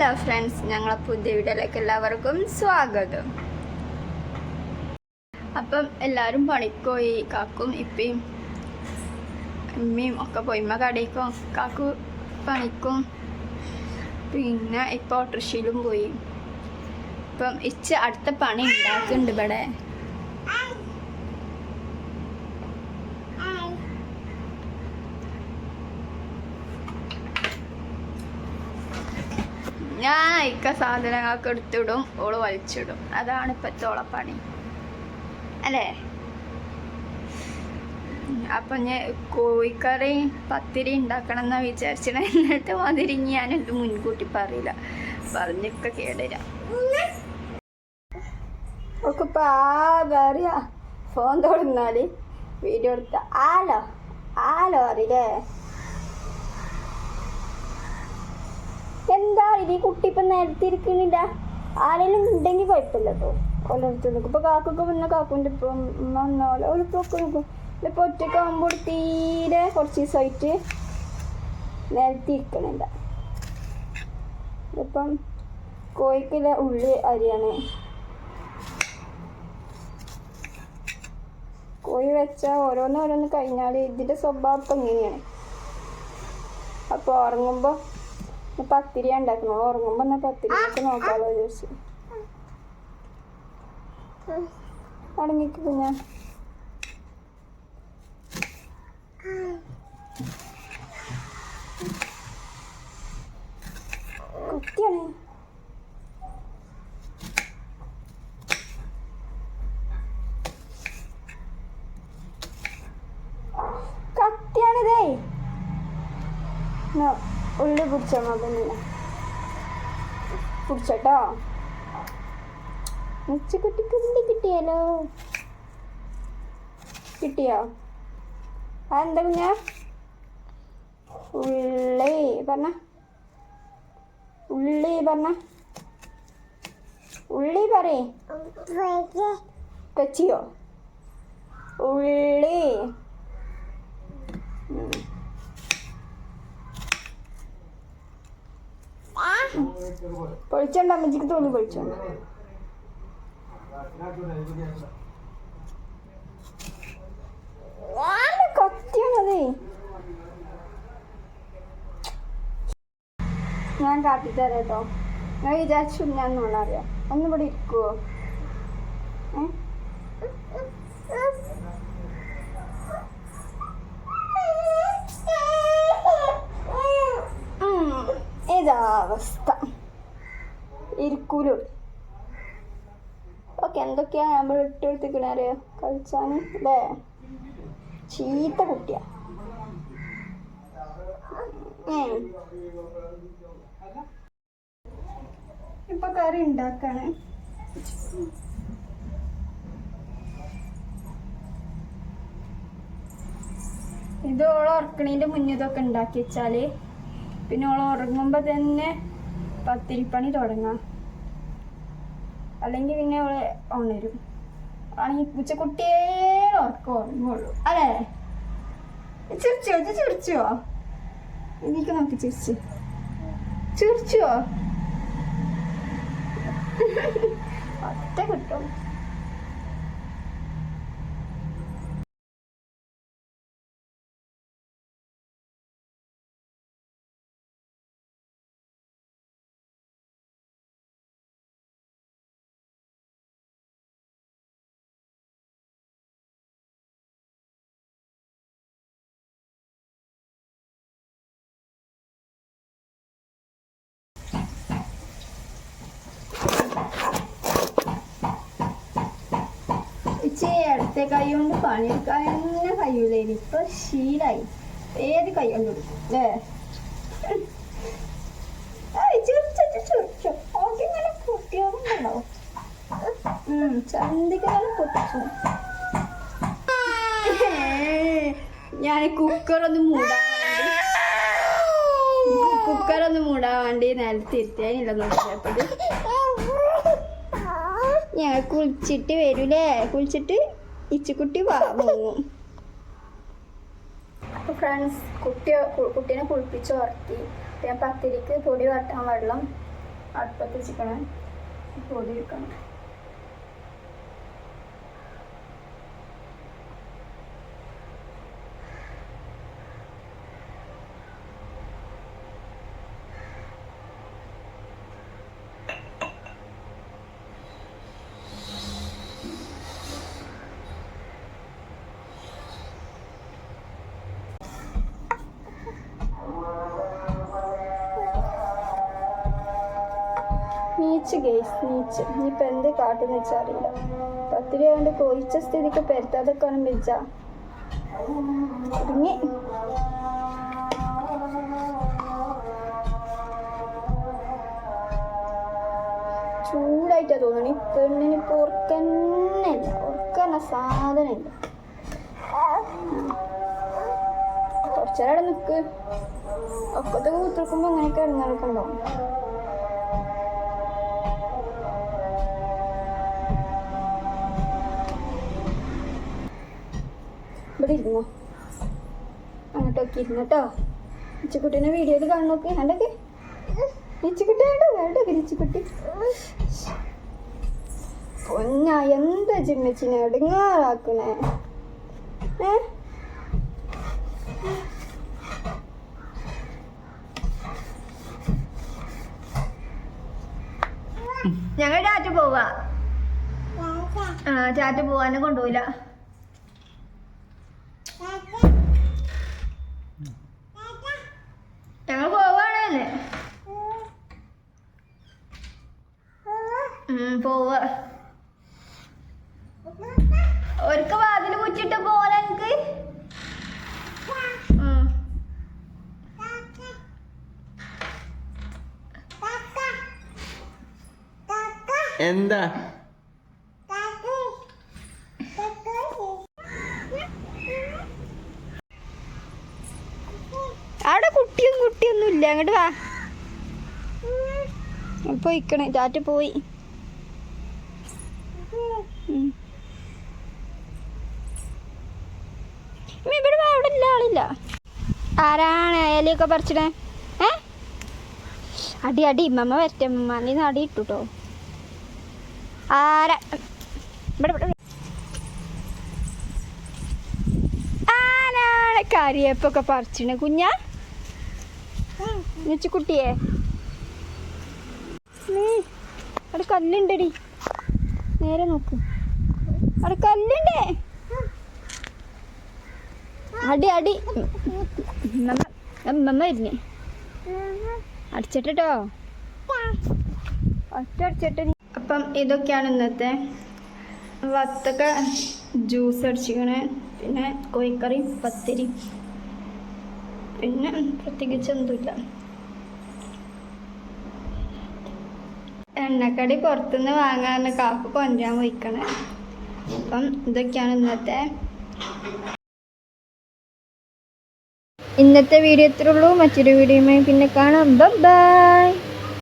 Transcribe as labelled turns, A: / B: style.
A: Hello friends, ഞങ്ങളെ പുതിയ വീഡിയോയിലേക്ക് എല്ലാവർക്കും സ്വാഗതം. അപ്പം എല്ലാവരും പണിക്കോയി. കാക്കും ഇപ്പയും അമ്മയും ഒക്കെ പോയി. കടയിക്കും, കാക്കു പണിക്കും, പിന്നെ ഇപ്പോൾ ഓട്ടോറിക്ഷയിലും പോയി. ഇപ്പം അടുത്ത പണി ഉണ്ടാക്കുന്നുണ്ട് ഇവിടെ. ഞാൻ അയക്ക സാധനങ്ങളൊക്കെ എടുത്തിടും, ഓള് വലിച്ചിടും. അതാണ് ഇപ്പോഴത്തെ ഓളെ പണി അല്ലേ. അപ്പം ഞാൻ കോഴിക്കറി പത്തിരി ഉണ്ടാക്കണം എന്നാ വിചാരിച്ചത്. എന്നിട്ട് മാതിരി ഞാനെന്ത് മുൻകൂട്ടി പറയില്ല, പറഞ്ഞൊക്കെ കേടരാം. ഒക്കെ പറയാ ഫോൺ തൊടുന്നാല് വീഡിയോ എടുത്ത ആലോ അറിയില്ലേ. എന്താ ഇത്, കുട്ടി ഇപ്പം നേരത്തെ ഇരിക്കുന്നില്ല. ആരെങ്കിലും ഉണ്ടെങ്കിൽ കുഴപ്പമില്ല കേട്ടോ. ഓരോരുത്തർ നിൽക്കും. ഇപ്പോൾ കാക്കൊക്കെ വന്ന കാക്കുൻ്റെ ഇപ്പം വന്നോലെ ഓലിപ്പൊക്കെ നിൽക്കും. ഇപ്പോൾ ഒറ്റയ്ക്ക് ആകുമ്പോൾ തീരെ കുറച്ച് ദിവസമായിട്ട് നേരത്തെ ഇരിക്കണില്ല. ഇപ്പം കോഴിക്കുള്ള ഉള്ളി അരിയാണ്. കോഴി വെച്ചാൽ ഓരോന്ന് കഴിഞ്ഞാൽ ഇതിൻ്റെ സ്വഭാവം ഇപ്പം ഇങ്ങനെയാണ്. അപ്പോൾ ഉറങ്ങുമ്പോൾ പത്തിരി ഉണ്ടാക്കണം. ഉറങ്ങുമ്പോൾ എന്നാൽ പത്തിരിയൊക്കെ നോക്കാമല്ലോ വിചാരിച്ചു. അടങ്ങിക്ക് ഞാൻ കുട്ടിയാണ്. കത്തിയാണിതേ. ഉള്ളി പിടിച്ചാൽ മതി. പിടിച്ചോട്ടോ. ഉച്ചക്കുട്ടിക്ക് ഉള്ളി കിട്ടിയാലോ. കിട്ടിയോ? അതെന്താ കുഞ്ഞാ? ഉള്ളി പറഞ്ഞ ഉള്ളി പറയേ. കച്ചിയോ ഉള്ളി. പൊളിച്ചോണ്ട അമ്മച്ചിക്ക് തോന്നി പൊളിച്ചോണ്ട. കത്തിയാണതേ. ഞാൻ കാട്ടിത്തരാം കേട്ടോ. ഞാൻ വിചാരിച്ചു ഞാൻ നോണറിയാം. ഒന്നിവിടെ ഇരിക്കുവോ? ഇതാവസ്ഥ ഇരിക്കൂലോ. ഓക്കെ, എന്തൊക്കെയാ നമ്മൾ ഇട്ടെടുത്തിക്കണ അറിയോ കളിച്ചാന് അല്ലേ. ചീത്ത കുട്ടിയാ. ഇപ്പൊ കറി ഉണ്ടാക്കാണ്. ഇത് ഓളെ ഉറക്കണീൻ്റെ മുന്നേ ഇതൊക്കെ ഉണ്ടാക്കി വെച്ചാല് പിന്നെ ഓളെ ഉറങ്ങുമ്പോൾ തന്നെ പത്തിരിപ്പണി തുടങ്ങാം. അല്ലെങ്കിൽ പിന്നെ അവള് ഉണരും. ആണെങ്കിൽ പൂച്ചക്കുട്ടിയേ ഉറക്കം ഉറങ്ങുള്ളൂ അല്ലേ. ചിരിച്ചോ? എനിക്ക് നോക്കി ചിരിച്ചോ? ഒറ്റ കിട്ടും. ഇടത്തെ കൈ കൊണ്ട് പണിയെടുക്കാൻ തന്നെ കഴിയൂലേനി. ഇപ്പൊ ശീലായി. ഏത് കൈ കൊണ്ട് കൊടുക്കും അല്ലേ. ചിരിച്ചോ. ഓക്കിങ്ങനെ പൊട്ടിയോന്നുണ്ടാവും. ചന്തിക്കാലും പൊട്ടിച്ചു. ഞാൻ കുക്കറൊന്ന് മൂടാൻ വേണ്ടി നേരത്തെ ഇരുത്തിയാനില്ല നോക്കിയപ്പോൾ ഞാൻ കുളിച്ചിട്ട് വരൂലേ. കുളിച്ചിട്ട് ഇച്ചുകുട്ടി വാങ്ങും. അപ്പോൾ ഫ്രണ്ട്സ്, കുട്ടീനെ കുളിപ്പിച്ച് ഉറക്കി. ഞാൻ പത്തിരിക്ക് പൊടി വാട്ടാൻ വെള്ളം അടുപ്പത്ത് വെച്ചിക്കണേ പൊടി എടുക്കണം. നീച്ച് ഗേസ് നീച്ച് ഇനിയിപ്പോൾ എന്ത് കാട്ടെന്ന് വെച്ചാൽ അറിയില്ല. പത്തിരി കൊണ്ട് കൊഴിച്ച സ്ഥിതിക്ക് പെരുത്താതൊക്കെ വേണം വെച്ചാ കുടുങ്ങി. ചൂടായിട്ടാ തോന്നണ ഈ പെണ്ണിന് ഇപ്പോൾ ഉറക്കന്നില്ല. ഉറക്കന്ന സാധനമില്ല. കുറച്ചേരം നിൽക്ക്. ഒക്കത്തെ കൂത്തിറക്കുമ്പോൾ അങ്ങനെയൊക്കെ ഇറങ്ങിറക്കുണ്ടാവും. ഇവിടെ ഇരുന്നോ, അങ്ങോട്ടൊക്കെ ഇരുന്നോട്ടോ. ഇച്ചിക്കുട്ടീനെ വീഡിയോയിൽ കാണുന്നോക്കെ കണ്ടൊക്കെ. ഇച്ചിക്കുട്ടി വേണ്ടൊക്കെ ഇച്ചിക്കുട്ടി പൊന്നാ എന്താ ചിമ്മച്ചിനെ എടുങ്ങാറാക്കണേ. ഞങ്ങൾ ചാറ്റ് പോവാ. ചാറ്റ് പോവാനെ കൊണ്ടുപോയില്ല. ഞങ്ങൾ പോവാണല്ലേ പോവാ. ഒരിക്ക വാതിൽ കുറ്റിട്ട് പോലെ എനിക്ക്
B: എന്താ
A: അവിടെ കുട്ടിയൊന്നും ഇല്ല. അങ്ങോട്ട് വാ. പോയിക്കണേ. ചാറ്റ് പോയി. ഇവിടെ അവിടെ ഇല്ല, ആളില്ല. ആരാണ് ഇലയൊക്കെ പറിച്ചിടേ? അടി അടി ഇമ്മമ്മ വരട്ടെ. അമ്മമ്മ അടി ഇട്ടുട്ടോ. ആരാ ഇവിടെ ആരാണ് കരിയേപ്പൊക്കെ പറിച്ചിടേ? കുഞ്ഞാ കുട്ടിയെ അവിടെ കല്ലുണ്ടടി. നേരെ നോക്ക്, അവിടെ കല്ലുണ്ടേ. അടി അടി അമ്മമ്മ വരുന്നേ. അടിച്ചിട്ടോ, ഒറ്റ അടിച്ചിട്ട്. അപ്പം ഇതൊക്കെയാണ് ഇന്നത്തെ വത്തക്ക ജ്യൂസ് അടിച്ചിക്കണേ. പിന്നെ കോഴിക്കറി, പത്തിരി, പിന്നെ പ്രത്യേകിച്ചൊന്നുമില്ല. എണ്ണക്കടി പുറത്തുനിന്ന് വാങ്ങാൻ കാപ്പ് കൊണ്ടുവരാൻ പോയിക്കണേ. അപ്പം ഇതൊക്കെയാണ് ഇന്നത്തെ വീഡിയോ. ഇത്രയുള്ളൂ. മറ്റൊരു വീഡിയോയുമായി പിന്നെ കാണാം. ബൈ.